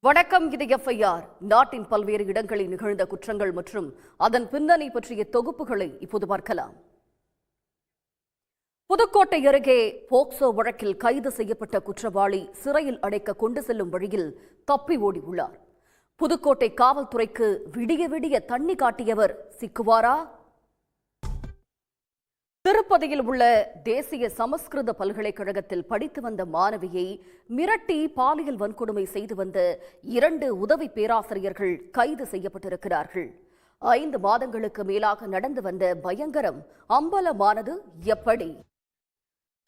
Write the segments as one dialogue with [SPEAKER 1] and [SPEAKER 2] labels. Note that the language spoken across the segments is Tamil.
[SPEAKER 1] வணக்கம். இது எஃப்ஐஆர். நாட்டின் பல்வேறு இடங்களில் நிகழ்ந்த குற்றங்கள் மற்றும் அதன் பின்னணி பற்றிய தொகுப்புகளை இப்போது பார்க்கலாம். புதுக்கோட்டை அருகே போக்சோ வழக்கில் கைது செய்யப்பட்ட குற்றவாளி சிறையில் அடைக்க கொண்டு செல்லும் வழியில் தப்பி ஓடியுள்ளார். புதுக்கோட்டை காவல்துறைக்கு விடிய விடிய தண்ணி காட்டியவர் சிக்குவாரா? திருப்பதியில் உள்ள தேசிய சமஸ்கிருத பல்கலைக்கழகத்தில் படித்து வந்த மாணவியை மிரட்டி பாலியல் வன்கொடுமை செய்து வந்த 2 உதவி பேராசிரியர்கள் கைது செய்யப்பட்டிருக்கிறார்கள். 5 மாதங்களுக்கு மேலாக நடந்து வந்த பயங்கரம் அம்பலமானது எப்படி?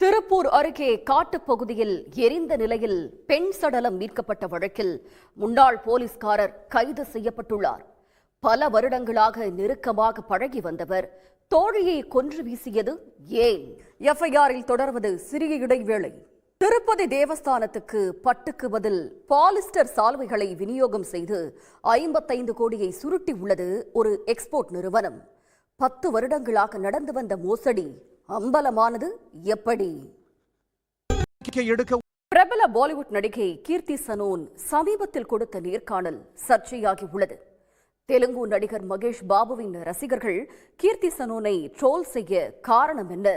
[SPEAKER 1] திருப்பூர் அருகே காட்டுப்பகுதியில் எரிந்த நிலையில் பெண் சடலம் மீட்கப்பட்ட வழக்கில் முன்னாள் போலீஸ்காரர் கைது செய்யப்பட்டுள்ளார். பல வருடங்களாக நெருக்கமாக பழகி வந்தவர் தோழியை கொன்று வீசியது ஏன்? எஃப்ஐஆரில் தொடர்வது சிறிய இடைவேளை. திருப்பதி தேவஸ்தானத்துக்கு பட்டுக்கு பதில் பாலிஸ்டர் சால்வைகளை விநியோகம் செய்து 55 கோடியை சுருட்டி உள்ளது ஒரு எக்ஸ்போர்ட் நிறுவனம். 10 வருடங்களாக நடந்து வந்த மோசடி அம்பலமானது எப்படி? பிரபல பாலிவுட் நடிகை கீர்த்தி சனோன் சமீபத்தில் கொடுத்த நேர்காணல் சர்ச்சையாகி உள்ளது. தெலுங்கு நடிகர் மகேஷ் பாபுவின் ரசிகர்கள் கீர்த்தி சனோனை ட்ரோல் செய்ய காரணம் என்ன?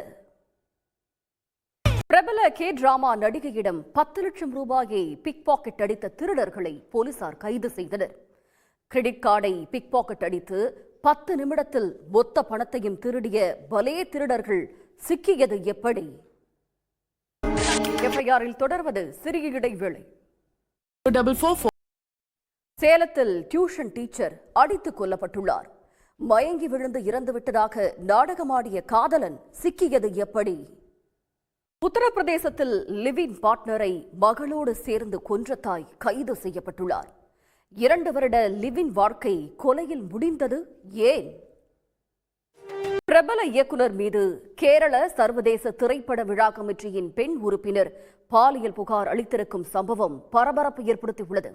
[SPEAKER 1] பிரபல டிராமா நடிகையிடம் 10 லட்சம் ரூபாயை பிக் பாக்கெட் அடித்த திருடர்களை போலீசார் கைது செய்தனர். கிரெடிட் கார்டை பிக் பாக்கெட் அடித்து 10 நிமிடத்தில் மொத்த பணத்தையும் திருடிய பலே திருடர்கள் சிக்கியது எப்படி? எஃப்ஐஆரில் தொடர்வது சிறிய இடைவேளை. சேலத்தில் டியூஷன் டீச்சர் அடித்துக் கொல்லப்பட்டுள்ளார். மயங்கி விழுந்து இறந்துவிட்டதாக நாடகமாடிய காதலன் சிக்கியது எப்படி? உத்தரப்பிரதேசத்தில் லிவிங் பார்ட்னரை மகளோடு சேர்ந்து கொன்ற தாய் கைது செய்யப்பட்டுள்ளார். 2 வருட லிவிங் வாழ்க்கை கொலையில் முடிந்தது ஏன்? பிரபல இயக்குனர் மீது கேரள சர்வதேச திரைப்பட விழா கமிட்டியின் பெண் உறுப்பினர் பாலியல் புகார் அளித்திருக்கும் சம்பவம் பரபரப்பு ஏற்படுத்தியுள்ளது.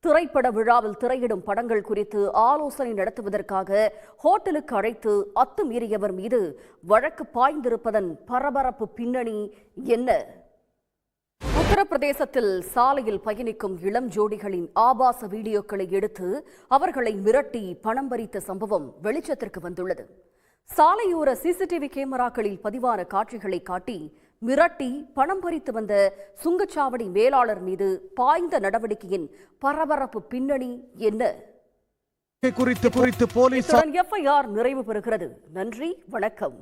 [SPEAKER 1] திரைப்பட விழாவில் திரையிடும் படங்கள் குறித்து ஆலோசனை நடத்துவதற்காக ஹோட்டலுக்கு அழைத்து அத்துமீறியவர் மீது வழக்கு பாய்ந்திருப்பதன் பரபரப்பு பின்னணி என்ன? உத்தரப்பிரதேசத்தில் சாலையில் பயணிக்கும் இளம் ஜோடிகளின் ஆபாச வீடியோக்களை எடுத்து அவர்களை மிரட்டி பணம் பறித்த சம்பவம் வெளிச்சத்திற்கு வந்துள்ளது. சாலையோர சிசிடிவி கேமராக்களில் பதிவான காட்சிகளை காட்டி மிரட்டி பணம் பறித்து வந்த சுங்கச்சாவடி மேலாளர் மீது பாய்ந்த நடவடிக்கையின் பரபரப்பு பின்னணி என்ன? குறித்து போலீசார் எஃப்ஐஆர் நிறைவு பெறுகிறது. நன்றி, வணக்கம்.